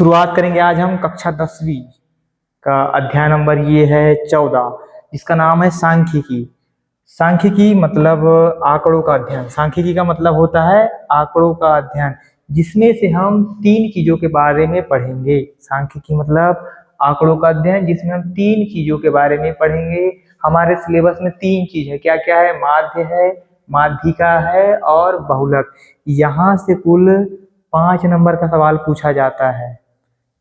शुरुआत करेंगे आज हम कक्षा 10वीं का अध्याय नंबर ये है 14, जिसका नाम है सांख्यिकी। सांख्यिकी मतलब आंकड़ों का अध्ययन। सांख्यिकी का मतलब होता है आंकड़ों का अध्ययन, जिसमें से हम 3 चीजों के बारे में पढ़ेंगे। सांख्यिकी मतलब आंकड़ों का अध्ययन, जिसमें हम 3 चीजों के बारे में पढ़ेंगे। हमारे सिलेबस में 3 चीज है। क्या क्या है? माध्य है, माध्यिका है और बहुलक। यहाँ से कुल 5 नंबर का सवाल पूछा जाता है,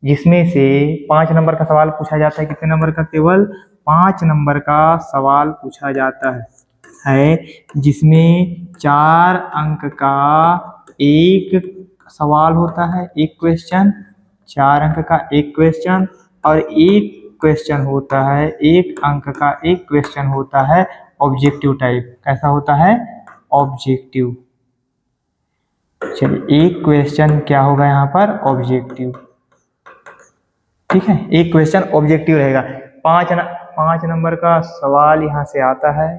जिसमें से 5 नंबर का सवाल पूछा जाता है। कितने नंबर का? केवल 5 नंबर का सवाल पूछा जाता है, जिसमें 4 अंक का एक सवाल होता है, एक क्वेश्चन। 4 अंक का एक क्वेश्चन और एक क्वेश्चन होता है, 1 अंक का एक क्वेश्चन होता है ऑब्जेक्टिव टाइप। कैसा होता है? ऑब्जेक्टिव। चलिए, एक क्वेश्चन क्या होगा यहाँ पर? ऑब्जेक्टिव। ठीक है, एक क्वेश्चन ऑब्जेक्टिव रहेगा। 5 नंबर का सवाल यहाँ से आता है,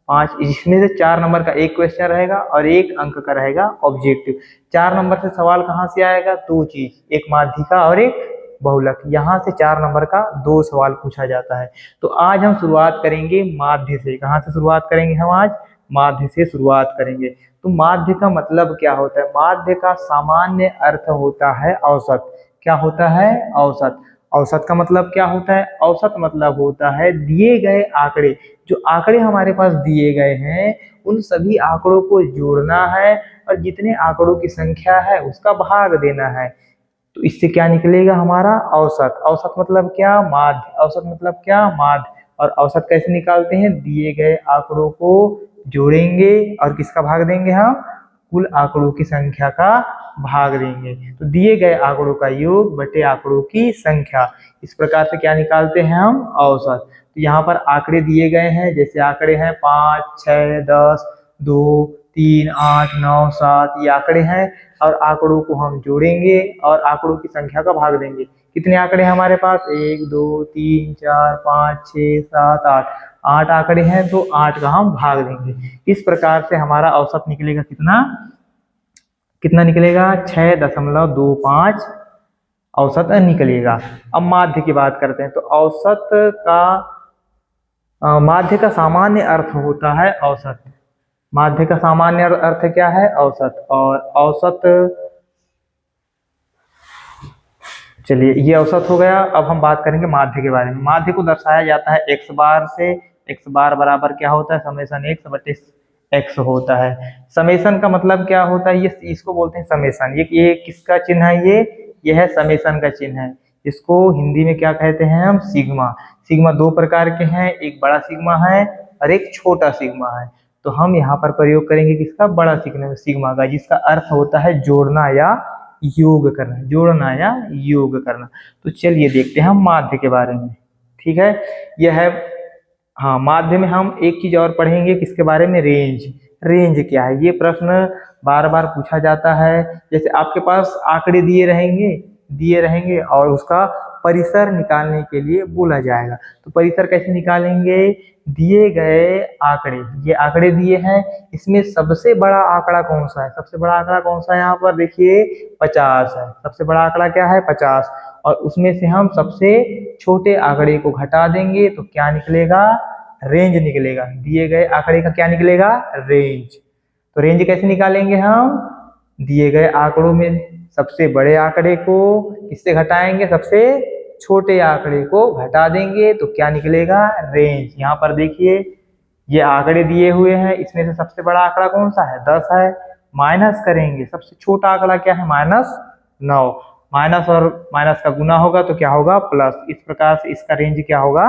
5, जिसमें से 4 नंबर का एक क्वेश्चन रहेगा और 1 अंक का रहेगा ऑब्जेक्टिव। 4 नंबर से सवाल कहाँ से आएगा? 2 चीज, एक माध्यिका और एक बहुलक। यहाँ से 4 नंबर का 2 सवाल पूछा जाता है। तो आज हम शुरुआत करेंगे माध्य से। कहाँ से शुरुआत करेंगे हम आज? माध्य से शुरुआत करेंगे। तो माध्य का मतलब क्या होता है? माध्य का सामान्य अर्थ होता है औसत। क्या होता है? औसत। औसत का मतलब क्या होता है? औसत मतलब होता है दिए गए आंकड़े। जो आंकड़े हमारे पास दिए गए हैं, उन सभी आंकड़ों को जोड़ना है और जितने आंकड़ों की संख्या है उसका भाग देना है। तो इससे क्या निकलेगा? हमारा औसत। औसत मतलब क्या? माध्य। औसत मतलब क्या? माध्य। और औसत कैसे निकालते हैं? दिए गए आंकड़ों को जोड़ेंगे और किसका भाग देंगे हम? कुल आंकड़ों की संख्या का भाग देंगे। तो दिए गए आंकड़ों का योग बटे आंकड़ों की संख्या, इस प्रकार से क्या निकालते हैं हम? औसत। तो यहाँ पर आंकड़े दिए गए हैं, जैसे आंकड़े हैं 5, 6, 10, 2, 3, 8, 9, 7, ये आंकड़े हैं। और आंकड़ों को हम जोड़ेंगे और आंकड़ों की संख्या का भाग देंगे। कितने आंकड़े हैं हमारे पास? 1, 2, 3, 4, 5, 6, 7, 8। 8 आंकड़े हैं, तो 8 का हम भाग देंगे। इस प्रकार से हमारा औसत निकलेगा। कितना कितना निकलेगा? 6.25 औसत निकलेगा। अब माध्य की बात करते हैं। तो औसत का माध्य का सामान्य अर्थ होता है औसत। माध्य का सामान्य अर्थ क्या है? औसत। और औसत, चलिए ये औसत हो गया। अब हम बात करेंगे माध्य के बारे में। माध्य को दर्शाया जाता है x बार से। x बार बराबर क्या होता है? समेशन x बटे x होता है। समेशन का मतलब क्या होता है? ये इसको बोलते हैं समेशन। ये किसका चिन्ह है? ये है समेशन का चिन्ह है। इसको हिंदी में क्या कहते हैं हम? सिग्मा। सिग्मा 2 प्रकार के हैं, एक बड़ा सिग्मा है और एक छोटा सिग्मा है। तो हम यहाँ पर प्रयोग करेंगे किसका? बड़ा सिग्मा का, जिसका अर्थ होता है जोड़ना या योग करना। जोड़ना या योग करना। तो चलिए देखते हैं हम माध्य के बारे में। ठीक है, यह है। हाँ, माध्य में हम एक चीज और पढ़ेंगे, किसके बारे में? रेंज। रेंज क्या है? ये प्रश्न बार बार पूछा जाता है। जैसे आपके पास आंकड़े दिए रहेंगे और उसका परिसर निकालने के लिए बोला जाएगा। तो परिसर कैसे निकालेंगे? दिए गए आंकड़े, ये आंकड़े दिए हैं, इसमें सबसे बड़ा आंकड़ा कौन सा है? सबसे बड़ा आंकड़ा कौन सा है? यहाँ पर देखिए 50 है। सबसे बड़ा आंकड़ा क्या है? 50। और उसमें से हम सबसे छोटे आंकड़े को घटा देंगे तो क्या निकलेगा? रेंज निकलेगा। दिए गए आंकड़े का क्या निकलेगा? रेंज। तो रेंज कैसे निकालेंगे हम? दिए गए आंकड़ों में सबसे बड़े आंकड़े को किससे घटाएंगे? सबसे छोटे आंकड़े को घटा देंगे तो क्या निकलेगा? रेंज। यहाँ पर देखिए ये आंकड़े दिए हुए हैं, इसमें से सबसे बड़ा आंकड़ा कौन सा है? 10 है। माइनस करेंगे, सबसे छोटा आंकड़ा क्या है? -9। माइनस और माइनस का गुना होगा तो क्या होगा? प्लस। इस प्रकार से इसका रेंज क्या होगा?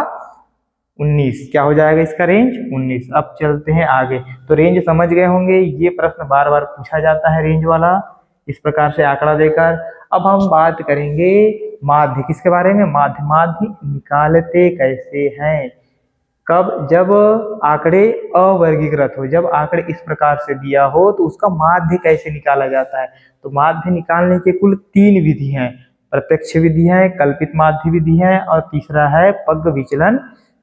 19। क्या हो जाएगा इसका रेंज? 19। अब चलते हैं आगे। तो रेंज समझ गए होंगे, ये प्रश्न बार बार पूछा जाता है रेंज वाला, इस प्रकार से आंकड़ा देकर। अब हम बात करेंगे माध्य। किसके बारे में? माध्य। माध्य निकालते कैसे हैं? कब? जब आंकड़े अवर्गीकृत हो। जब आंकड़े इस प्रकार से दिया हो तो उसका माध्य कैसे निकाला जाता है? तो माध्य निकालने के कुल 3 विधि हैं। प्रत्यक्ष विधि है, कल्पित माध्य विधि है और तीसरा है पग विचलन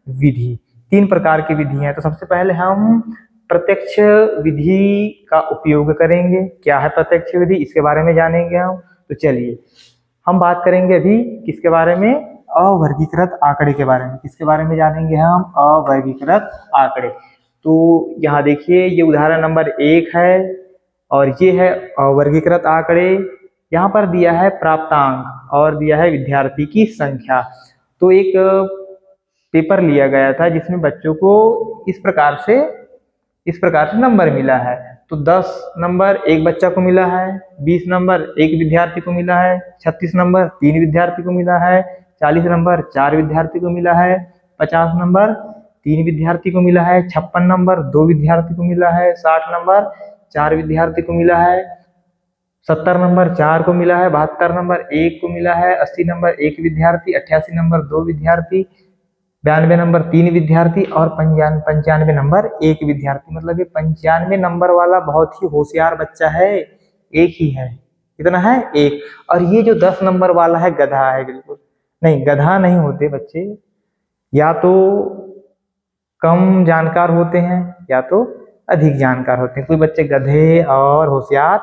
विधि। 3 प्रकार की विधि हैं। तो सबसे पहले हम प्रत्यक्ष विधि का उपयोग करेंगे। क्या है प्रत्यक्ष विधि? इसके बारे में जानेंगे हम। तो चलिए, हम बात करेंगे अभी किसके बारे में, अवर्गीकृत आंकड़े के बारे में। किसके बारे में जानेंगे हम, अवर्गीकृत आंकड़े। तो यहाँ देखिए ये उदाहरण नंबर 1 है और ये है अवर्गीकृत आंकड़े। यहाँ पर दिया है प्राप्तांक और दिया है विद्यार्थी की संख्या। तो एक पेपर लिया गया था जिसमें बच्चों को इस प्रकार से नंबर मिला है। तो 10 नंबर एक बच्चा को मिला है, 20 नंबर एक विद्यार्थी को मिला है, 36 नंबर 3 विद्यार्थी को मिला है, 40 नंबर 4 विद्यार्थी को मिला है, 50 नंबर 3 विद्यार्थी को मिला है, 56 नंबर 2 विद्यार्थी को मिला है, 60 नंबर 4 विद्यार्थी को मिला है, 70 नंबर 4 को मिला है, 72 नंबर 1 को मिला है, 80 नंबर 1 विद्यार्थी, 88 नंबर 2 विद्यार्थी, 92 नंबर 3 विद्यार्थी और 95 नंबर 1 विद्यार्थी। मतलब ये 95 नंबर वाला बहुत ही होशियार बच्चा है, एक ही है। कितना है, एक। और ये जो 10 नंबर वाला है गधा है, बिल्कुल नहीं, गधा नहीं होते बच्चे, या तो कम जानकार होते हैं या तो अधिक जानकार होते हैं। कोई बच्चे गधे और होशियार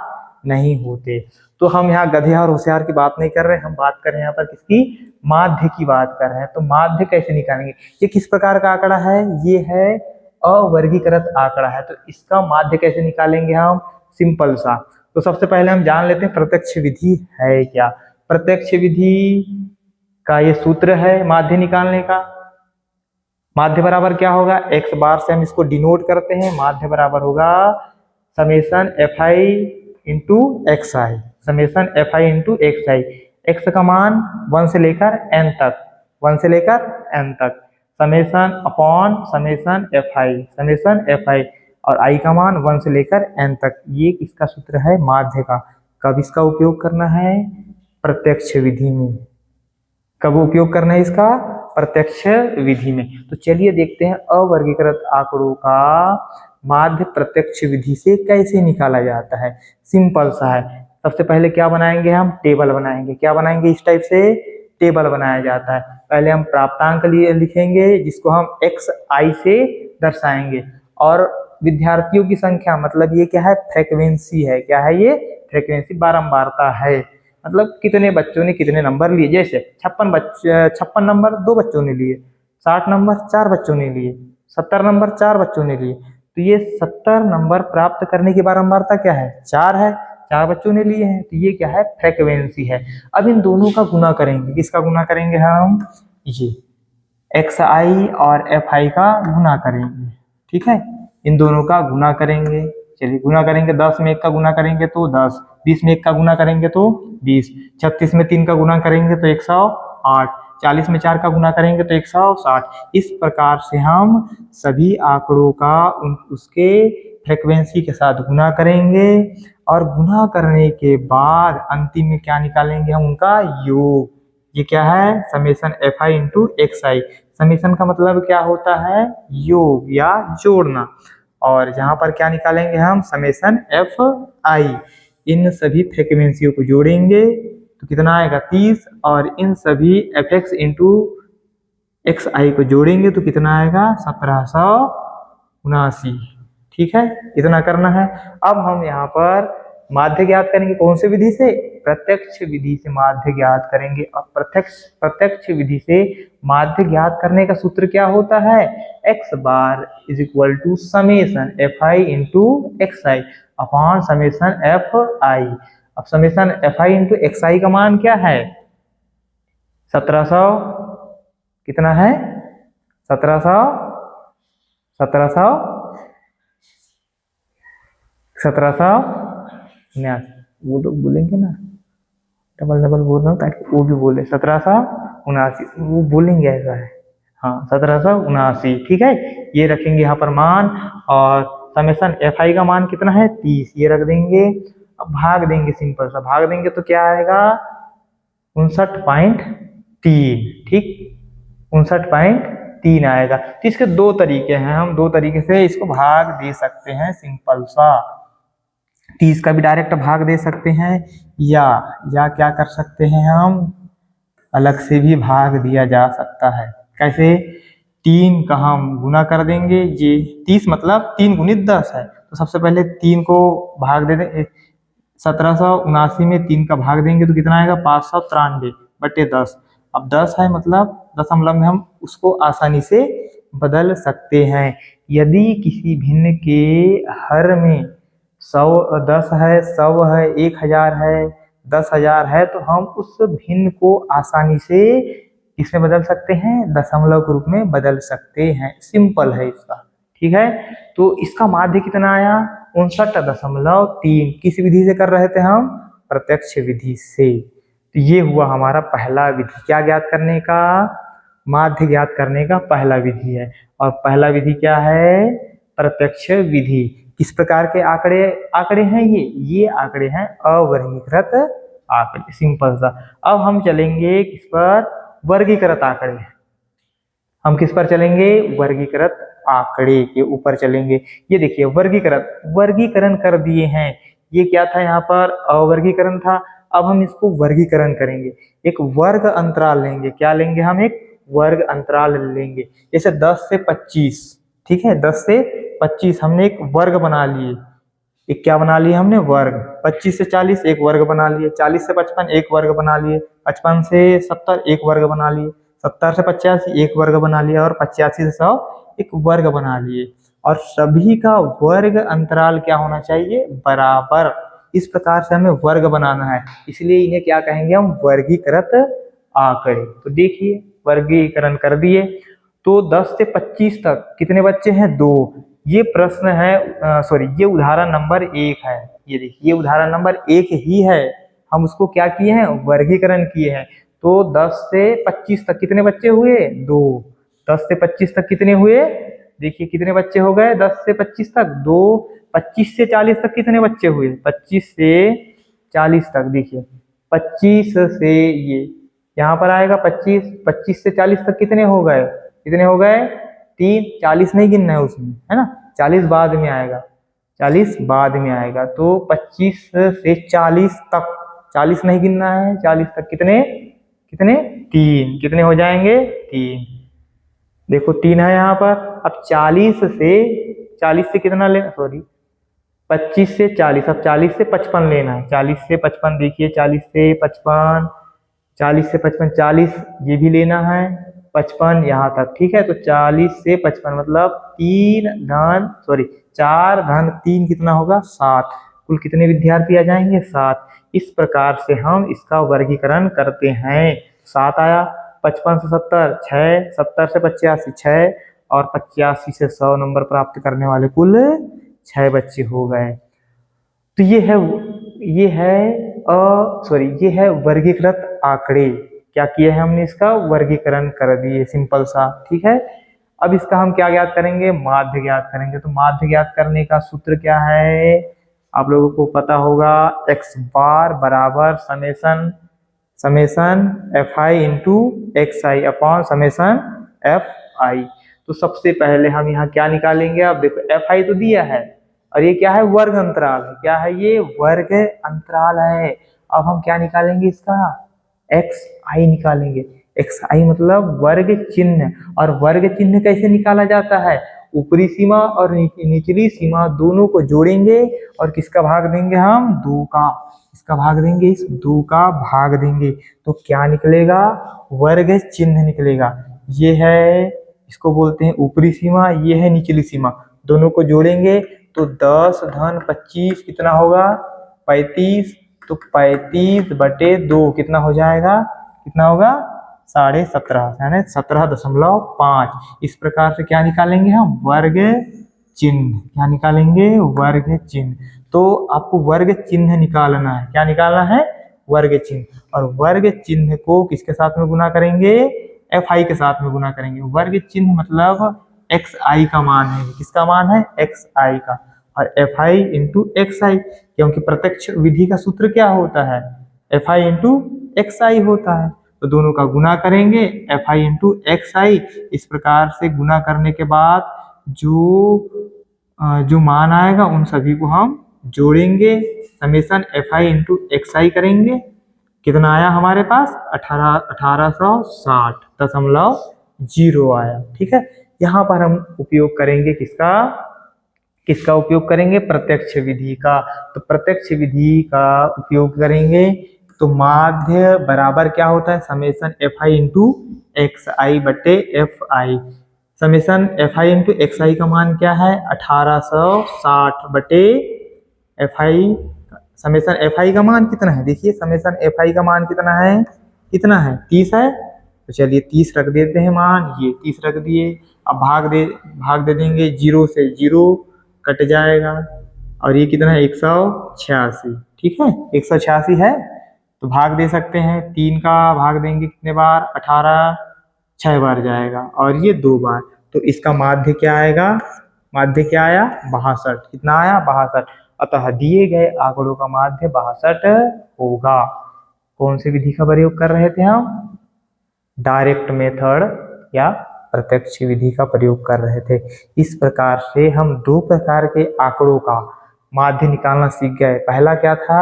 नहीं होते। तो हम यहाँ गधे और होशियार की बात नहीं कर रहे, हम बात कर रहे हैं यहाँ पर किसकी, माध्य की बात कर रहे हैं। तो माध्य कैसे निकालेंगे, ये किस प्रकार का आंकड़ा है, ये है अवर्गीकृत आंकड़ा है। तो इसका माध्य कैसे निकालेंगे हम, सिंपल सा। तो सबसे पहले हम जान लेते हैं प्रत्यक्ष विधि है क्या। प्रत्यक्ष विधि का ये सूत्र है माध्य निकालने का। माध्य बराबर क्या होगा, x बार से हम इसको डिनोट करते हैं। माध्य बराबर होगा समेशन fi इंटू एक्स आई, समेशन fi इंटू एक्स आई। एक्स का मान 1 से लेकर n तक, 1 से लेकर n तक, समेशन अपॉन समेशन fi और i का मान 1 से लेकर n तक। ये इसका सूत्र है माध्य का। कब इसका उपयोग करना है, प्रत्यक्ष विधि में। कब उपयोग करना है इसका, प्रत्यक्ष विधि में। तो चलिए देखते हैं अवर्गीकृत आंकड़ों का माध्य प्रत्यक्ष विधि से कैसे निकाला जाता है। सिंपल सा है। सबसे पहले क्या बनाएंगे हम, टेबल बनाएंगे। क्या बनाएंगे, इस टाइप से टेबल बनाया जाता है। पहले हम प्राप्तांक लिए लिखेंगे जिसको हम xi से दर्शाएंगे, और विद्यार्थियों की संख्या, मतलब ये क्या है, फ्रीक्वेंसी है। क्या है ये, फ्रीक्वेंसी, बारंबारता है। मतलब कितने बच्चों ने कितने नंबर लिए। जैसे 56 नंबर 2 बच्चों ने लिए, 60 नंबर 4 बच्चों ने लिए, 70 नंबर 4 बच्चों ने लिए। तो ये 70 नंबर प्राप्त करने की बारंबारता क्या है, 4 है, 4 बच्चों ने लिए हैं। तो ये क्या है, फ्रीक्वेंसी है। अब इन दोनों का गुना करेंगे। किसका गुना करेंगे हम, ये xi और fi का गुना करेंगे। ठीक है, इन दोनों का गुना करेंगे। चलिए गुना करेंगे, 10 में 1 का गुना करेंगे तो 10, 20 में 1 का गुना करेंगे तो 20, 36 में 3 का गुना करेंगे तो 108, 40 में 4 का गुना करेंगे तो 160। इस प्रकार से हम सभी आंकड़ों का उसके फ्रीक्वेंसी के साथ गुना करेंगे, और गुना करने के बाद अंतिम में क्या निकालेंगे हम, उनका योग। ये क्या है, समेशन fi इंटू एक्स आई। समेशन का मतलब क्या होता है, योग या जोड़ना। और यहाँ पर क्या निकालेंगे हम, समेशन fi। इन सभी फ्रीक्वेंसियों को जोड़ेंगे तो कितना आएगा, 30, और इन सभी fx इंटू एक्स आई को जोड़ेंगे तो कितना आएगा, 1779। ठीक है, इतना करना है। अब हम यहाँ पर माध्य ज्ञात करेंगे, कौन से विधि से, प्रत्यक्ष विधि से माध्य ज्ञात करेंगे। और प्रत्यक्ष विधि से माध्य ज्ञात करने का सूत्र क्या होता है, x बार is equal to summation fi into x i upon summation fi। अब समेशन fi इंटू एक्स आई का मान क्या है, 1700, कितना है, 1700 वो लोग बोलेंगे ना, डबल बोल रहा हूँ ताकि वो भी बोले, 1779 वो बोलेंगे, ऐसा है। हाँ, 1779। ठीक है, ये रखेंगे यहाँ पर मान। और समेशन fi का मान कितना है, 30, ये रख देंगे। अब भाग देंगे, सिंपल सा भाग देंगे तो क्या आएगा, 59.3। ठीक, 59.3 आएगा। तो इसके दो तरीके हैं, हम दो तरीके से इसको भाग दे सकते हैं, सिंपल सा। 30 का भी डायरेक्ट भाग दे सकते हैं, या क्या कर सकते हैं, हम अलग से भी भाग दिया जा सकता है। कैसे, 3 का हम गुना कर देंगे। ये 30 मतलब 3 गुणित 10 है, तो सबसे पहले 3 को भाग दे दें, 1779 में 3 का भाग देंगे तो कितना आएगा 593/10। अब 10 है मतलब दशमलव में हम उसको आसानी से बदल सकते हैं। यदि किसी भिन्न के हर में 10 है, 100 है, 1000 है, 10,000 है तो हम उस भिन्न को आसानी से इसमें बदल सकते हैं, दशमलव के रूप में बदल सकते हैं। सिंपल है इसका, ठीक है। तो इसका माध्य कितना आया 59.3। किस विधि से कर रहे थे हम, प्रत्यक्ष विधि से। तो ये हुआ हमारा पहला विधि, क्या ज्ञात करने का, माध्य ज्ञात करने का पहला विधि है। और पहला विधि क्या है, प्रत्यक्ष विधि। किस प्रकार के आंकड़े आंकड़े हैं ये आंकड़े हैं अवर्गीकृत आंकड़े, सिंपल सा। अब हम चलेंगे किस पर, वर्गीकृत आंकड़े। हम किस पर चलेंगे, वर्गीकृत आंकड़े के ऊपर चलेंगे। ये देखिए वर्गीकरण कर दिए हैं। ये क्या था, यहाँ पर अवर्गीकरण था। अब हम इसको वर्गीकरण करेंगे, एक वर्ग अंतराल लेंगे। क्या लेंगे हम, एक वर्ग अंतराल लेंगे। जैसे 10 से 25, ठीक है, 10 से 25 हमने एक वर्ग बना लिए। एक क्या बना लिए हमने, वर्ग। 25 से 40 एक वर्ग बना लिए, 40 से 55 एक वर्ग बना लिए, 55 से 70 एक वर्ग बना लिए, 70 से 85 एक वर्ग बना लिया, और 85 से 100 एक वर्ग बना लिए। और सभी का वर्ग अंतराल क्या होना चाहिए, बराबर। इस प्रकार से हमें वर्ग बनाना है, इसलिए इन्हें क्या कहेंगे हम, वर्गीकृत आंकड़े। तो देखिए वर्गीकरण कर दिए। तो 10 से 25 तक कितने बच्चे हैं, 2। ये प्रश्न है, ये उदाहरण नंबर 1 है। ये देखिए ये उदाहरण नंबर 1 ही है, हम उसको क्या किए हैं, वर्गीकरण किए हैं। तो 10 से 25 तक कितने बच्चे हुए, 2। 10 से 25 तक कितने हुए, देखिए कितने बच्चे हो गए 10 से 25 तक, 2। 25 से 40 तक कितने बच्चे हुए, 25 से 40 तक, देखिए 25 से ये यहाँ पर आएगा 25, 25 से 40 तक कितने हो गए, 3। 40 नहीं गिनना है उसमें, है ना, 40 बाद में आएगा, 40 बाद में आएगा। तो 25 से 40 तक 40 नहीं गिनना है, 40 तक कितने 3। कितने हो जाएंगे, 3। देखो 3 है यहाँ पर। अब 40 से कितना लेना, 25 से 40, अब 40 से 55 लेना है। 40 से 55, देखिए 40 से 55, 40 ये भी लेना है, 55 यहाँ तक, ठीक है। तो 40 से 55 मतलब 4 धन 3 कितना होगा, 7। कुल कितने विद्यार्थी आ जाएंगे, 7। इस प्रकार से हम इसका वर्गीकरण करते हैं। 7 आया, 55 से 70 6, 70 से 85 6, और 85 से 100 नंबर प्राप्त करने वाले कुल 6 बच्चे हो गए। तो ये है वर्गीकृत आंकड़े। क्या किया है हमने, इसका वर्गीकरण कर दिए, सिंपल सा, ठीक है। अब इसका हम क्या ज्ञात करेंगे, माध्य ज्ञात करेंगे। तो माध्य ज्ञात करने का सूत्र क्या है, आप लोगों को पता होगा, x बार बराबर summation fi into xi upon summation fi। तो सबसे पहले हम यहाँ क्या निकालेंगे, अब देखो fi तो दिया है, और ये क्या है, वर्ग अंतराल है। क्या है ये, वर्ग अंतराल है। अब हम क्या निकालेंगे, इसका xi निकालेंगे। xi मतलब वर्ग चिन्ह। और वर्ग चिन्ह कैसे निकाला जाता है, ऊपरी सीमा और निचली सीमा दोनों को जोड़ेंगे, और किसका भाग देंगे हम, 2 का। इसका भाग देंगे, इस 2 का भाग देंगे, तो क्या निकलेगा, वर्ग चिन्ह निकलेगा। ये है, इसको बोलते हैं ऊपरी सीमा, ये है निचली सीमा, दोनों को जोड़ेंगे तो 10 धन 25 कितना होगा, 35। तो 35/2 कितना हो जाएगा, कितना होगा, 17.5, यानी 17.5। इस प्रकार से क्या निकालेंगे हम, वर्ग चिन्ह। क्या निकालेंगे, वर्ग चिन्ह। तो आपको वर्ग चिन्ह निकालना है, क्या निकालना है, वर्ग चिन्ह। और वर्ग चिन्ह को किसके साथ में गुना करेंगे, fi के साथ में गुना करेंगे। वर्ग चिन्ह मतलब xi का मान है, किसका मान है, xi का, और fi इंटू xi, क्योंकि प्रत्यक्ष विधि का सूत्र क्या होता है, fi इंटू xi होता है। तो दोनों का गुना करेंगे, fi इंटू xi। इस प्रकार से गुना करने के बाद जो मान आएगा उन सभी को हम जोड़ेंगे, समेसन fi इंटू xi करेंगे। कितना आया हमारे पास, 1860.0 आया, ठीक है। यहाँ पर हम उपयोग करेंगे किसका, किसका उपयोग करेंगे? प्रत्यक्ष विधि का। तो प्रत्यक्ष विधि का उपयोग करेंगे तो माध्य बराबर क्या होता है? Summation F I into x I बटे F I. Summation F I into x आई का मान क्या है? 1860 बटे F I. Summation F I का मान कितना है? देखिए समेसन एफ आई का मान कितना है? कितना है? 30 है। तो चलिए 30 रख देते हैं मान, ये 30 रख दिए। अब भाग दे देंगे, 0 से 0 कट जाएगा और ये कितना है? 186। ठीक है, 186 है तो भाग दे सकते हैं। 3 का भाग देंगे कितने बार? 18, 6 बार जाएगा और ये 2 बार। तो इसका माध्य क्या आएगा? माध्य क्या आया? 62। कितना आया? 62। अतः दिए गए आंकड़ों का माध्य 62 होगा। कौन सी विधि का प्रयोग कर रहे थे हम? डायरेक्ट मेथड या प्रत्यक्ष विधि का प्रयोग कर रहे थे। इस प्रकार से हम 2 प्रकार के आंकड़ों का माध्य निकालना सीख गए। पहला क्या था?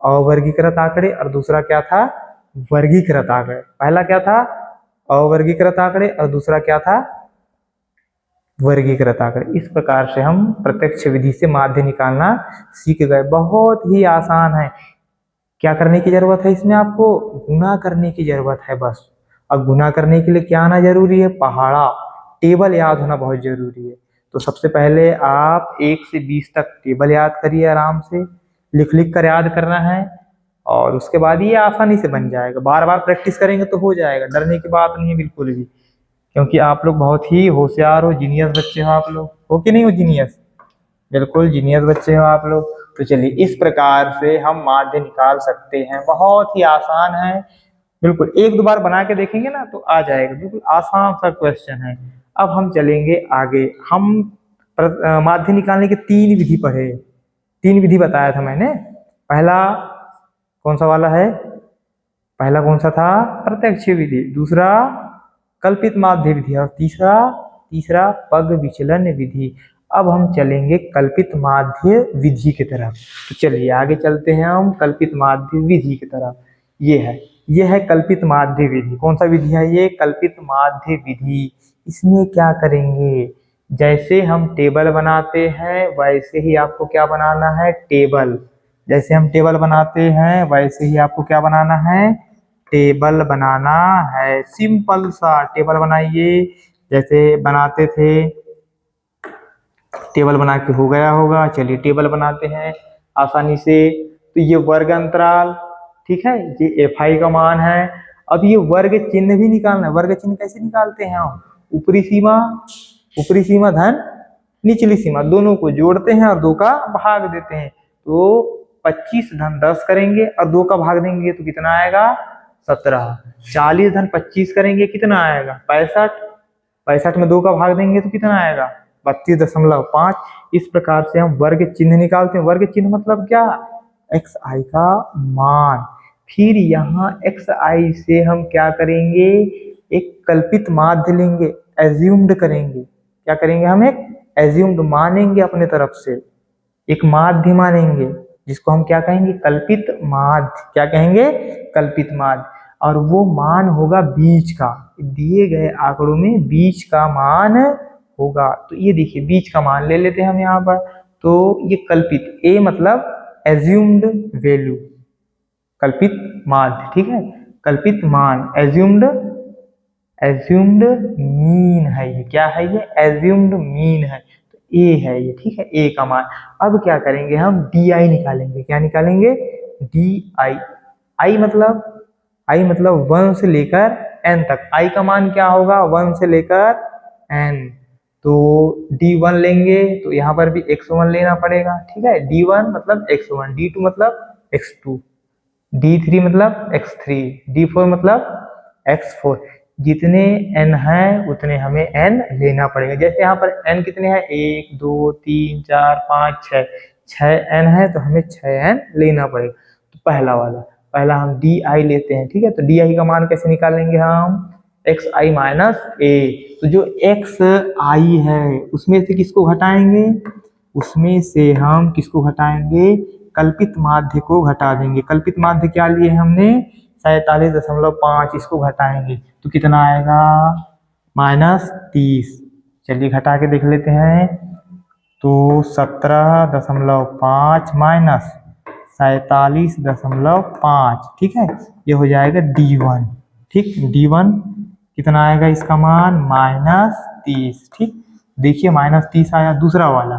अवर्गीकृत आंकड़े और दूसरा क्या था? वर्गीकृत आंकड़े। पहला क्या था? अवर्गीकृत आंकड़े और दूसरा क्या था? वर्गीकृत आंकड़े। इस प्रकार से हम प्रत्यक्ष विधि से माध्य निकालना सीख गए। बहुत ही आसान है। क्या करने की जरूरत है इसमें? आपको गुणा करने की जरूरत है बस। और गुणा करने के लिए क्या आना जरूरी है? पहाड़ा, टेबल याद होना बहुत जरूरी है। तो सबसे पहले आप 1 से 20 तक टेबल याद करिए, आराम से लिख कर याद करना है और उसके बाद ये आसानी से बन जाएगा। बार बार प्रैक्टिस करेंगे तो हो जाएगा, डरने की बात नहीं है बिल्कुल भी, क्योंकि आप लोग बहुत ही होशियार हो, जीनियस बच्चे हो। आप लोग हो कि नहीं हो जीनियस? बिल्कुल जीनियस बच्चे हो आप लोग। तो चलिए इस प्रकार से हम माध्य निकाल सकते हैं। बहुत ही आसान है, बिल्कुल 1-2 बार बना के देखेंगे ना तो आ जाएगा। बिल्कुल आसान सा क्वेश्चन है। अब हम चलेंगे आगे। हम माध्य निकालने के 3 विधि पढ़े, 3 विधि बताया था मैंने। पहला कौन सा वाला है? पहला कौन सा था? प्रत्यक्ष विधि। दूसरा कल्पित माध्य विधि और तीसरा पग विचलन विधि। अब हम चलेंगे कल्पित माध्य विधि की तरफ। तो चलिए आगे चलते हैं हम कल्पित माध्य विधि की तरफ। ये है कल्पित माध्य विधि। कौन सा विधि है ये? कल्पित माध्य विधि। इसमें क्या करेंगे? जैसे हम टेबल बनाते हैं वैसे ही आपको क्या बनाना है? टेबल। जैसे हम टेबल बनाते हैं वैसे ही आपको क्या बनाना है? टेबल बनाना है। सिंपल सा टेबल बनाइए जैसे बनाते थे। टेबल बना के हो गया होगा। चलिए टेबल बनाते हैं आसानी से। तो ये वर्ग अंतराल, ठीक है, ये एफ आई का मान है। अब ये वर्ग चिन्ह भी निकालना है। वर्ग चिन्ह कैसे निकालते हैं हम? ऊपरी सीमा धन निचली सीमा, दोनों को जोड़ते हैं और 2 का भाग देते हैं। तो 25 धन 10 करेंगे और 2 का भाग देंगे तो कितना आएगा? 17। 40 धन 25 करेंगे, कितना आएगा? 65। 65 में 2 का भाग देंगे तो कितना आएगा? 32.5। इस प्रकार से हम वर्ग चिन्ह निकालते हैं। वर्ग चिन्ह मतलब क्या? एक्स आई का मान। फिर यहाँ एक्स आई से हम क्या करेंगे? एक कल्पित माध्य लेंगे, एज्यूम्ड करेंगे। क्या करेंगे? हम एक एज्यूम्ड मानेंगे, अपने तरफ से एक माध्य मानेंगे, जिसको हम क्या कहेंगे? कल्पित माध्य। क्या कहेंगे? कल्पित माध्य। और वो मान होगा बीच का। दिए गए आंकड़ों में बीच का मान होगा। तो ये देखिए बीच का मान ले लेते हैं हम यहाँ पर। तो ये कल्पित, ए मतलब एज्यूम्ड वैल्यू, कल्पित माध्य, ठीक है, कल्पित मान, एज्यूम्ड मीन है ये। क्या है ये? एज्यूम्ड मीन है। तो ए है ये, ठीक है, ए का मान। अब क्या करेंगे? हम डी आई निकालेंगे। क्या निकालेंगे? D I. आई मतलब 1 से लेकर n तक। आई का मान क्या होगा? 1 से लेकर n। तो D1 लेंगे तो यहाँ पर भी x1 लेना पड़ेगा, ठीक है। D1 मतलब x1, D2 मतलब x2, D3 मतलब x3, D4 मतलब x4। जितने n है उतने हमें n लेना पड़ेगा। जैसे यहाँ पर n कितने हैं? 1 2 3 4 5 6, 6 n है तो हमें 6 n लेना पड़ेगा। तो पहला हम डी आई लेते हैं, ठीक है। तो डी आई का मान कैसे निकालेंगे हम? एक्स आई माइनस ए। तो जो एक्स आई है उसमें से किसको घटाएंगे? उसमें से हम किसको घटाएंगे? कल्पित माध्य को घटा देंगे। कल्पित माध्य क्या लिए हमने? 47.5। इसको घटाएंगे तो कितना आएगा? -30। चलिए घटा के देख लेते हैं। तो 17.5 माइनस 47.5, ठीक है, ये हो जाएगा D1। ठीक, D1 कितना आएगा इसका मान -30। ठीक, देखिए -30 आया। दूसरा वाला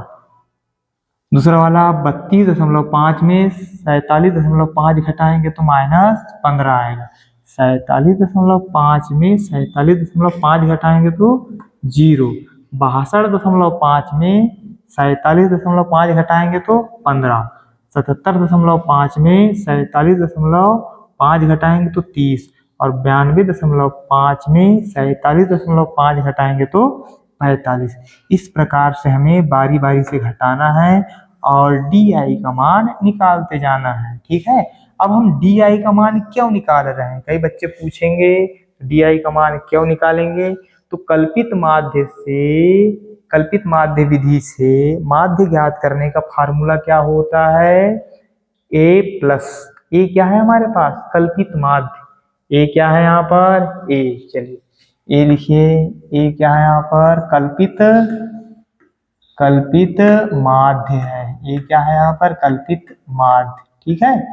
32.5 में 47.5 घटाएंगे तो -15 आएगा। 47.5 में 47.5 घटाएंगे तो 0। 62.5 में 47.5 घटाएंगे तो 15। 77.5 में 47.5 घटाएंगे तो 30। और 92.5 में 47.5 घटाएंगे तो 45। इस प्रकार से हमें बारी बारी से घटाना है और DI का मान निकालते जाना है। ठीक है, अब हम DI का मान क्यों निकाल रहे हैं, कई बच्चे पूछेंगे DI का मान क्यों निकालेंगे। तो कल्पित माध्य विधि से माध्य ज्ञात करने का फार्मूला क्या होता है, A प्लस, ए क्या है हमारे पास, कल्पित माध्य। ए क्या है यहाँ पर, ए, चलिए ए लिखिए। ए क्या है यहाँ पर, कल्पित माध्य है। ये क्या है यहाँ पर, कल्पित माध्य। ठीक है,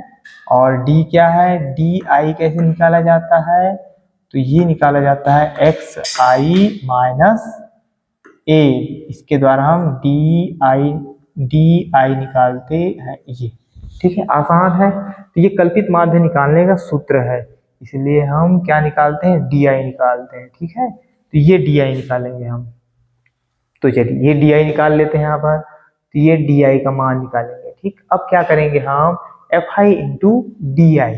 और डी क्या है, डी आई कैसे निकाला जाता है, तो ये निकाला जाता है XI माइनस ए। इसके द्वारा हम डी आई निकालते हैं ये। ठीक है, आसान है। तो ये कल्पित माध्य निकालने का सूत्र है, इसलिए हम क्या निकालते हैं, DI निकालते हैं। ठीक है, तो ये DI निकालेंगे हम। तो चलिए ये DI निकाल लेते हैं यहाँ पर। तो ये DI का मान निकालेंगे। ठीक, अब क्या करेंगे हम, FI इंटू DI।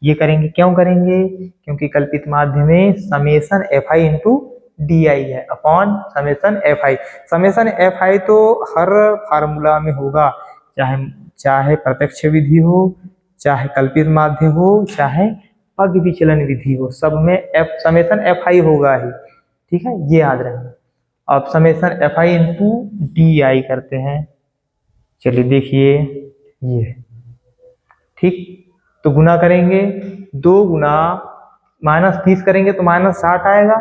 ये करेंगे, क्यों करेंगे, क्योंकि कल्पित माध्य में समेसन FI इंटू DI है upon summation FI। Summation FI तो हर फार्मूला में होगा, चाहे प्रत्यक्ष विधि हो, चाहे कल्पित माध्य हो, चाहे पग विचलन विधि हो, सब में समेसन FI होगा ही। ठीक है, ये याद रखना। अब समेसन FI इंटू DI करते हैं। चलिए देखिए ये, ठीक, तो गुना करेंगे, 2 गुना -30 करेंगे तो -60 आएगा।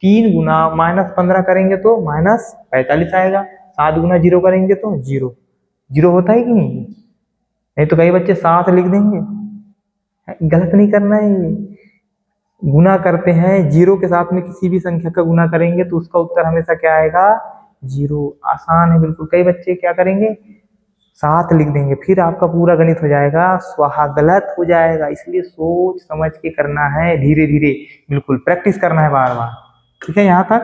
3 गुना -15 करेंगे तो -45 आएगा। 7 गुना 0 करेंगे तो 0। 0 होता है कि नहीं, नहीं तो कई बच्चे 7 लिख देंगे, गलत नहीं करना है ये। गुना करते हैं 0 के साथ में, किसी भी संख्या का गुना करेंगे तो उसका उत्तर हमेशा क्या आएगा, 0। आसान है बिल्कुल। कई बच्चे क्या करेंगे, 7 लिख देंगे, फिर आपका पूरा गणित हो जाएगा स्वाहा, गलत हो जाएगा। इसलिए सोच समझ के करना है, धीरे धीरे, बिल्कुल प्रैक्टिस करना है बार बार। ठीक है, यहाँ तक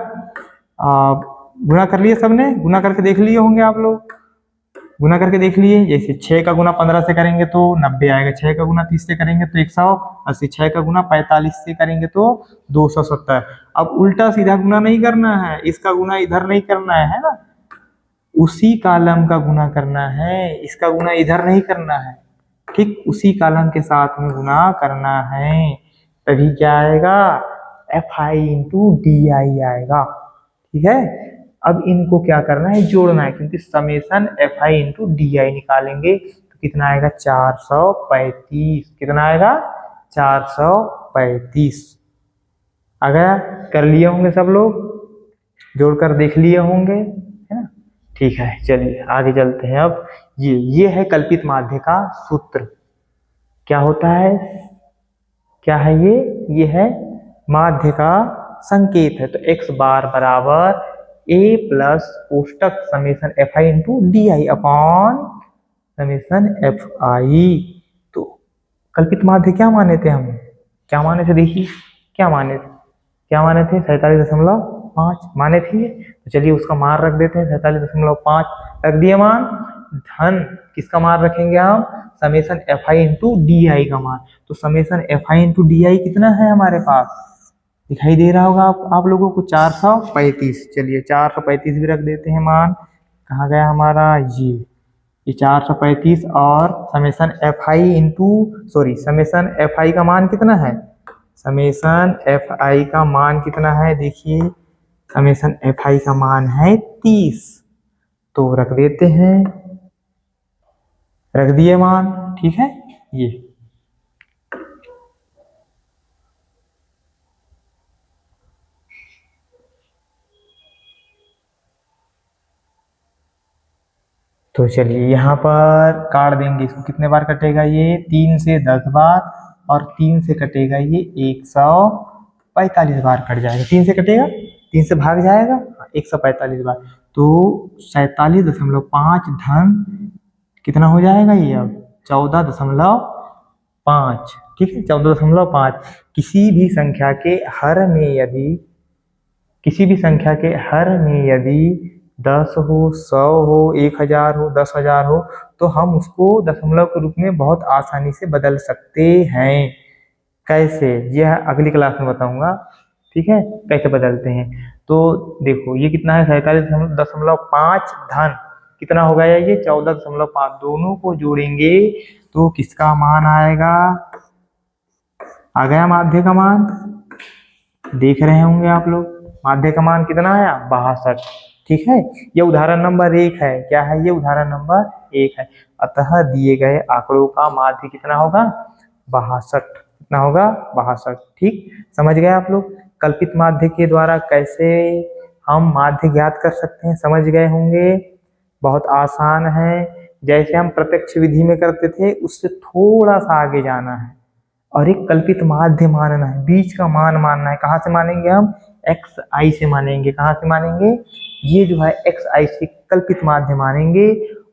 गुना कर लिए सबने, गुना करके देख लिए होंगे आप लोग, गुना करके देख लिए। जैसे 6 का गुना 15 से करेंगे तो 90 आएगा, 6 का गुना 30 से करेंगे तो 180, 6 का गुना 45 से करेंगे तो 270। अब उल्टा सीधा गुना नहीं करना है, इसका गुना इधर नहीं करना है ना, उसी कॉलम का गुना करना है, इसका गुना इधर नहीं करना है। ठीक, उसी कॉलम के साथ में गुना करना है, तभी क्या आएगा, FI इंटू DI आएगा। ठीक है, अब इनको क्या करना है, जोड़ना है, क्योंकि समेसन FI इंटू DI निकालेंगे तो कितना आएगा, 435। कितना आएगा, 435। अगर कर लिए होंगे सब लोग, जोड़कर देख लिए होंगे, है ना। ठीक है, चलिए आगे चलते हैं। अब ये है कल्पित माध्य का सूत्र। क्या होता है, क्या है ये है माध्य का संकेत है। तो x बार बराबर a प्लस कोष्टक summation FI into DI upon summation FI। तो कल्पित माध्य क्या माने थे हम, क्या माने थे, देखिए क्या माने थे 47.5 माने थे। तो चलिए उसका मान रख देते हैं, 47.5 रख दिए मान। धन किसका मान रखेंगे हम, समेसन FI इंटू DI का मान। तो समेसन FI इंटू DI कितना है हमारे पास, दिखाई दे रहा होगा आप लोगों को, 435। चलिए 435 भी रख देते हैं मान। कहाँ गया हमारा ये 435, और summation FI into summation FI का मान कितना है, समेसन FI का मान कितना है, देखिए समेसन FI का मान है 30। तो रख देते हैं, रख दिए मान। ठीक है, ये तो चलिए यहाँ पर काट देंगे इसको, कितने बार कटेगा ये 3 से 10 बार, और 3 से कटेगा ये 145 बार कट जाएगा। 3 से कटेगा, 3 से भाग जाएगा 145 बार, तो 47.5 धन कितना हो जाएगा ये अब 14.5। ठीक है, 14.5। किसी भी संख्या के हर में यदि 10 हो, 100 हो, 1000 हो, 10,000 हो, तो हम उसको दशमलव के रूप में बहुत आसानी से बदल सकते हैं। कैसे, यह अगली क्लास में बताऊंगा। ठीक है, कैसे बदलते हैं। तो देखो ये कितना है 47.5 धन कितना हो गया ये 14.5, दोनों को जोड़ेंगे तो किसका मान आएगा, आ गया माध्य का मान, देख रहे होंगे आप लोग, माध्य का मान कितना आया 62। ठीक है, ये उदाहरण नंबर 1 है। क्या है ये, उदाहरण नंबर 1 है। अतः दिए गए आंकड़ों का माध्य कितना होगा 62, कितना होगा 62। ठीक, समझ गए आप लोग कल्पित माध्य के द्वारा कैसे हम माध्य ज्ञात कर सकते हैं, समझ गए होंगे। बहुत आसान है, जैसे हम प्रत्यक्ष विधि में करते थे उससे थोड़ा सा आगे जाना है और एक कल्पित माध्य मानना है, बीच का मान मानना है। कहाँ से मानेंगे हम, एक्स आई से मानेंगे। कहाँ से मानेंगे, ये जो है एक्स आई से कल्पित माध्य मानेंगे,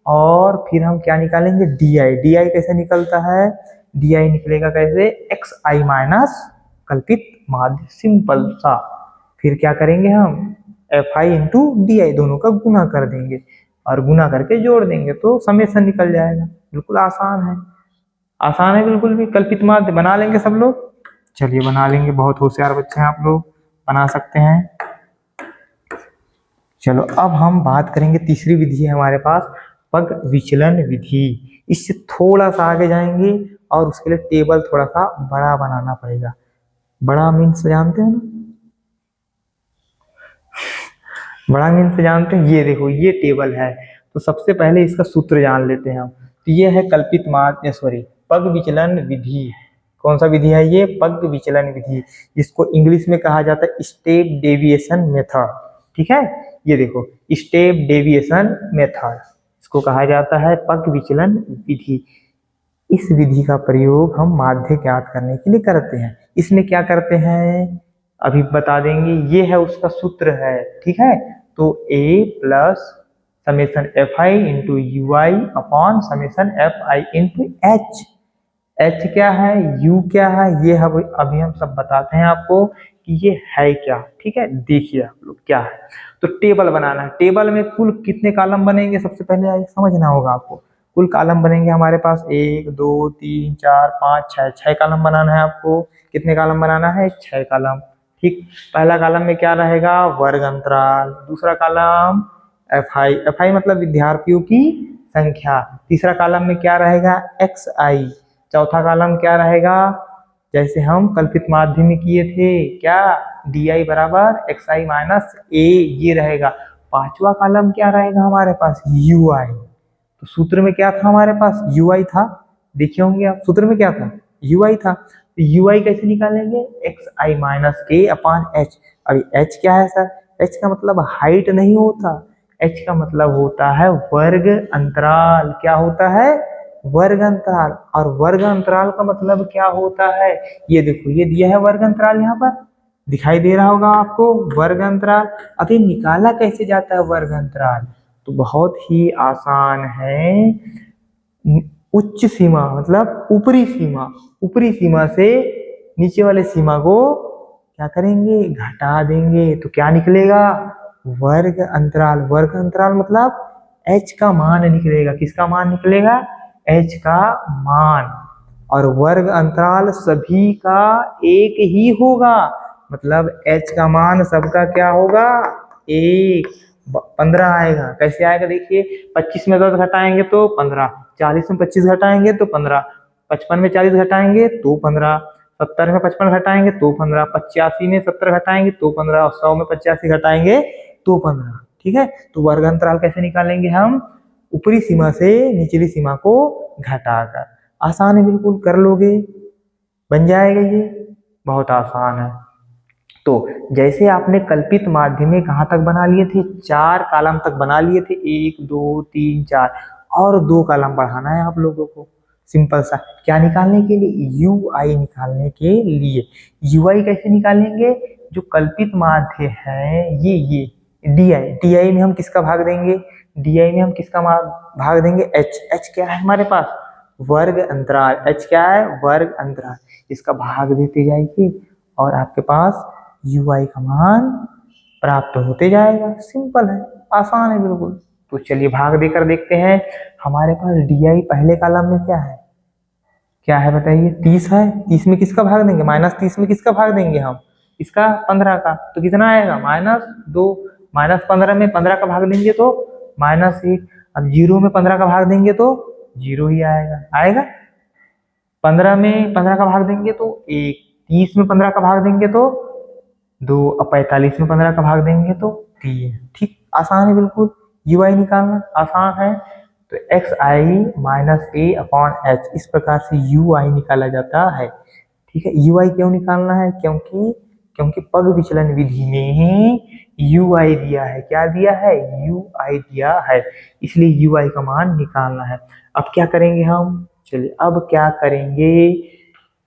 और फिर हम क्या निकालेंगे डी आई। डी आई कैसे निकलता है, डी आई निकलेगा कैसे, एक्स आई माइनस कल्पित माध्य, सिंपल सा। फिर क्या करेंगे हम एफ आई इंटू डी आई, दोनों का गुना कर देंगे और गुना करके जोड़ देंगे तो समेशन निकल जाएगा। बिल्कुल आसान है, आसान है बिल्कुल भी। कल्पित माध्य बना लेंगे सब लोग, चलिए बना लेंगे, बहुत होशियार बच्चे हैं आप लोग, बना सकते हैं। चलो अब हम बात करेंगे, तीसरी विधि है हमारे पास पग विचलन विधि। इससे थोड़ा सा आगे जाएंगे और उसके लिए टेबल थोड़ा सा बड़ा बनाना पड़ेगा। बड़ा मीन्स जानते हो ना, बड़ा मीन्स जानते हैं, ये देखो ये टेबल है। तो सबसे पहले इसका सूत्र जान लेते हैं हम। तो ये है कल्पित माध्य पग विचलन विधि। कौन सा विधि है ये, पग विचलन विधि। इसको इंग्लिश में कहा जाता है स्टेप डेविएशन मेथड। ठीक है, ये देखो स्टेप डेविएशन मेथड, इसको कहा जाता है पग विचलन विधि। इस विधि का प्रयोग हम माध्य ज्ञात करने के लिए करते हैं। इसमें क्या करते हैं अभी बता देंगे, ये है उसका सूत्र है। ठीक है, तो a plus summation F I into U I upon summation F I into H. H क्या है, यू क्या है, ये अभी हम सब बताते हैं आपको कि ये है क्या। ठीक है, देखिए आप लोग क्या है। तो टेबल बनाना है, टेबल में कुल कितने कॉलम बनेंगे सबसे पहले समझना होगा आपको। कुल कॉलम बनेंगे हमारे पास 1 2 3 4 5 6, 6 कॉलम बनाना है आपको। कितने कॉलम बनाना है, 6 कॉलम। ठीक, पहला कॉलम में क्या रहेगा, वर्ग अंतराल। दूसरा कॉलम एफ आई मतलब विद्यार्थियों की संख्या। तीसरा कॉलम में क्या रहेगा, एक्स आई। चौथा कॉलम क्या रहेगा, जैसे हम कल्पित माध्य में किए थे, क्या डी आई बराबर एक्स आई माइनस ए, ये रहेगा। पांचवा कॉलम क्या रहेगा हमारे पास, यू आई। तो सूत्र में क्या था हमारे पास, यू आई था, देखे होंगे आप, सूत्र में क्या था, यू आई था। तो यू आई कैसे निकालेंगे, एक्स आई माइनस ए अपान एच। अभी एच क्या है सर, एच का मतलब हाइट नहीं होता, एच का मतलब होता है वर्ग अंतराल। क्या होता है, वर्ग अंतराल। और वर्ग अंतराल का मतलब क्या होता है, ये देखो ये दिया है वर्ग अंतराल, यहाँ पर दिखाई दे रहा होगा आपको वर्ग अंतराल। अब ये निकाला कैसे जाता है वर्ग अंतराल, तो बहुत ही आसान है। उच्च सीमा मतलब ऊपरी सीमा, ऊपरी सीमा से नीचे वाले सीमा को क्या करेंगे, घटा देंगे, तो क्या निकलेगा, वर्ग अंतराल। वर्ग अंतराल मतलब h का मान निकलेगा, किसका मान निकलेगा, h का मान। और वर्ग अंतराल सभी का एक ही होगा, मतलब h का मान सबका क्या होगा, 1। 15 आएगा, कैसे आएगा देखिए, 25 में 10 घटाएंगे तो 15, 40 में 25 घटाएंगे तो 15, 55 में 40 घटाएंगे तो 15, 70 में 55 घटाएंगे तो 15, 85 में 70 घटाएंगे तो 15, और 100 में 85 घटाएंगे तो 15। ठीक है, तो वर्ग अंतराल कैसे निकालेंगे हम, ऊपरी सीमा से निचली सीमा को घटाकर। आसान है बिल्कुल, कर लोगे, बन जाएगा ये, बहुत आसान है। तो जैसे आपने कल्पित माध्य में कहाँ तक बना लिए थे, 4 कॉलम तक बना लिए थे, 1 2 3 4, और 2 कॉलम बढ़ाना है आप लोगों को। सिंपल सा, क्या निकालने के लिए, यू आई निकालने के लिए। यू आई कैसे निकालेंगे, जो कल्पित माध्य है ये डी आई, डी आई में हम किसका भाग देंगे, डी आई में हम किसका भाग देंगे, एच। एच क्या है हमारे पास, वर्ग अंतराल। एच क्या है, वर्ग अंतराल। इसका भाग देते जाइए और आपके पास यू आई का मान प्राप्त होते जाएगा। सिंपल है, आसान है बिल्कुल। तो चलिए भाग देकर देखते हैं। हमारे पास डी आई पहले कॉलम में क्या है, क्या है बताइए, 30 है। 30 में किसका भाग देंगे, -30 में किसका भाग देंगे हम, इसका 15 का। तो कितना आएगा, -2। -15 में 15 का भाग देंगे तो -1। अब 0 में 15 का भाग देंगे तो 0 ही आएगा। 15 में 15 का भाग देंगे तो 1। 30 में 15 का भाग देंगे तो 2। अब 45 में 15 का भाग देंगे तो 3। ठीक, आसान है बिल्कुल। यू आई निकालना आसान है। तो एक्स आई माइनस ए अपॉन एच, इस प्रकार से यू आई निकाला जाता है। ठीक है, यू आई क्यों निकालना है, क्योंकि पग विचलन विधि में ही यू आई दिया है। क्या दिया है, यू आई दिया है, इसलिए यू आई का मान निकालना है। अब क्या करेंगे हम, चलिए अब क्या करेंगे,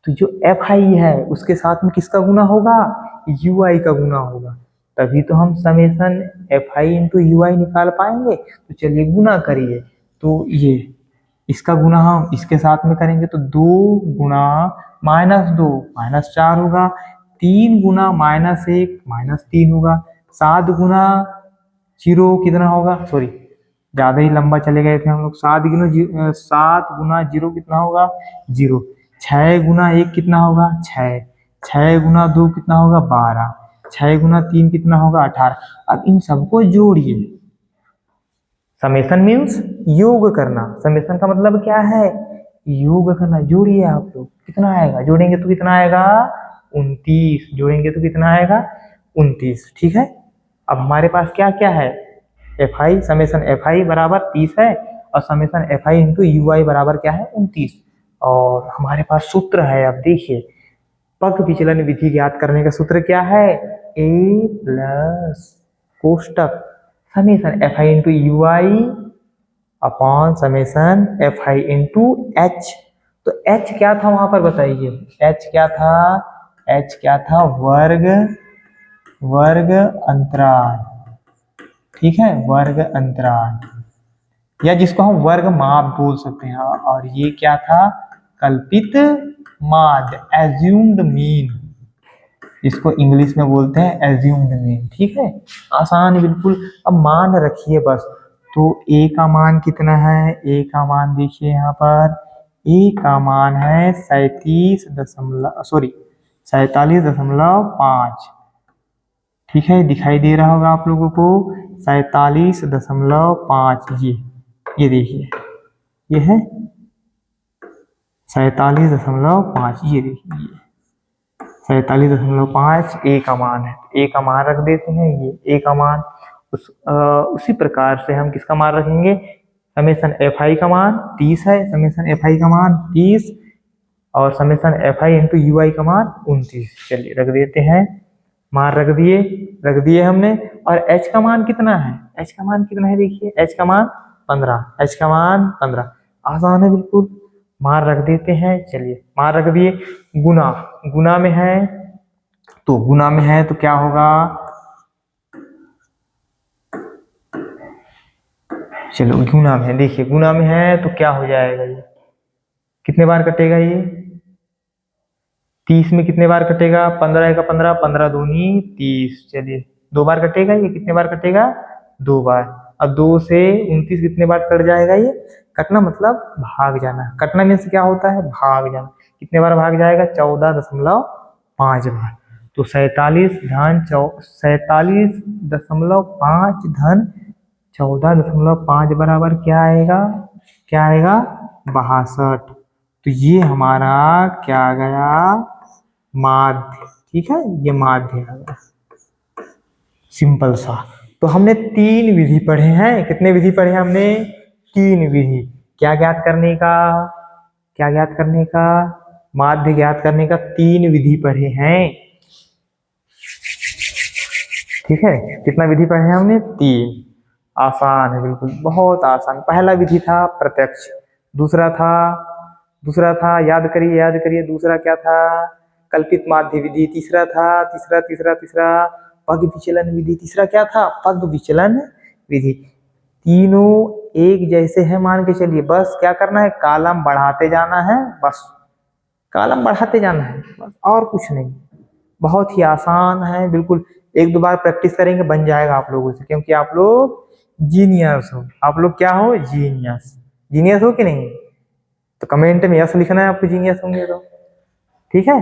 तो जो एफ आई है उसके साथ में किसका गुना होगा, यू आई का गुना होगा, तभी तो हम summation F I into U I निकाल पाएंगे। तो चलिए गुना करिए, तो ये इसका गुना हम इसके साथ में करेंगे तो 2 गुना -2 -4 होगा। 3 गुना -1 -3 होगा। 7 गुना 0 कितना होगा, सॉरी ज्यादा ही लंबा चले गए थे हम लोग। 7 गुना 0 कितना होगा, 0। 6 गुना 1 कितना होगा, 6। 6 गुना 2 कितना होगा, 12। 6 गुना 3 कितना होगा, 18। अब इन सबको जोड़िए। समेशन मीन्स योग करना। समेशन का मतलब क्या है, योग करना। जोड़िए आप लोग, कितना आएगा, जोड़ेंगे तो कितना आएगा, 29। जोड़ेंगे तो कितना आएगा, 29। ठीक है, अब हमारे पास क्या क्या है, F I, summation F I बराबर 30 है, और summation F I into U I बराबर क्या है, 29। और हमारे पास सूत्र है, अब देखिए पग विचलन विधि ज्ञात करने का सूत्र क्या है, ए प्लस कोष्टक summation F I into U I upon summation F I into H. तो एच क्या था वहां पर बताइए, एच क्या था, एच क्या था, वर्ग अंतराल। ठीक है, वर्ग अंतराल, या जिसको हम वर्ग माप बोल सकते हैं। और ये क्या था, कल्पित माध्य, एज्यूम्ड मीन, इसको इंग्लिश में बोलते हैं एज्यूम्ड मीन। ठीक है, आसान है बिल्कुल। अब मान रखिए बस। तो ए का मान कितना है, ए का मान देखिए यहाँ पर, ए का मान है 47.5। ठीक है, दिखाई दे रहा होगा आप लोगों को, 47.5। ये देखिए, ये है 47.5। ये देखिए 47.5 ए का मान है। ए का मान रख देते हैं, ये ए का मान। उसी प्रकार से हम किसका मान रखेंगे, समेशन एफ आई का मान 30 है, समेशन एफ आई का मान 30, और summation F I into U I का मान 29। चलिए रख देते हैं, मान रख दिए हमने। और एच का मान कितना है, एच का मान कितना है, देखिए एच का मान 15, एच का मान 15। आसान है बिल्कुल, मान रख देते हैं। चलिए मान रख दिए। गुना में है, तो गुना में है तो क्या होगा, चलो गुना में है, देखिए गुना में है तो क्या हो जाएगा, ये कितने बार कटेगा, ये 30 में कितने बार कटेगा, 15 का 15, 15 दूनी 30। चलिए 2 बार कटेगा, ये कितने बार कटेगा, 2 बार। अब 2 से 29 कितने बार कट जाएगा, ये कटना मतलब भाग जाना। कटना मीन्स क्या होता है, भाग जाना। कितने बार भाग जाएगा, 14.5 बार। तो 47.5 धन 14.5 बराबर क्या आएगा, 62। तो ये हमारा क्या आ गया, माध्य। ठीक है, ये माध्य आ गया, सिंपल सा। तो हमने 3 विधि पढ़े हैं। कितने विधि पढ़े हैं हमने, 3 विधि। क्या ज्ञात करने का, माध्य ज्ञात करने का 3 विधि पढ़े हैं। ठीक है, कितना विधि पढ़े हैं हमने? 3। आसान है बिल्कुल, बहुत आसान। पहला विधि था प्रत्यक्ष, दूसरा था याद करिए दूसरा क्या था? कल्पित माध्य विधि। तीसरा था, तीसरा पग विचलन विधि। तीसरा क्या था? पग विचलन विधि। तीनों एक जैसे हैं मान के चलिए, बस क्या करना है? कॉलम बढ़ाते जाना है, बस कॉलम बढ़ाते जाना है, बस और कुछ नहीं। बहुत ही आसान है बिल्कुल। एक दो बार प्रैक्टिस करेंगे बन जाएगा आप लोगों से, क्योंकि आप लोग जीनियस हो। आप लोग क्या हो? जीनियस। जीनियस हो कि नहीं? तो कमेंट में यस लिखना है आपको, जीनियस होंगे तो। ठीक है,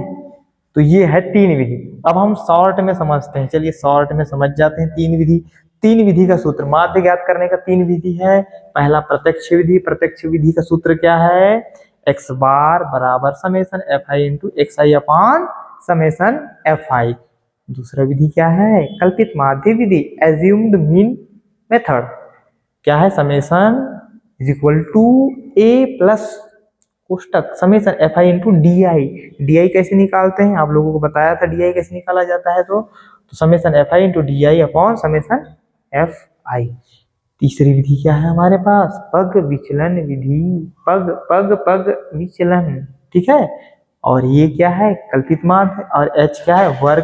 तो ये है 3 विधि। अब हम शॉर्ट में समझते हैं, चलिए शॉर्ट में समझ जाते हैं 3 विधि। 3 विधि का सूत्र, माध्य ज्ञात करने का 3 विधि है। पहला प्रत्यक्ष विधि। प्रत्यक्ष विधि का सूत्र क्या है? x बार बराबर summation fi into xi upon summation fi। दूसरा विधि क्या है? कल्पित माध्य विधि, एज्यूम्ड मीन मेथड। क्या है? Summation is equal to a plus कोष्टक summation F I into D I. D I कैसे निकालते हैं? आप लोगों को बताया था डी आई कैसे निकाला जाता है। तो summation F I into D I upon summation F आई। तीसरी विधि क्या है हमारे पास? पग विचलन विधि। पग पग पग विचलन। ठीक है, और ये क्या है? कल्पित माध्य। और एच क्या है? वर्ग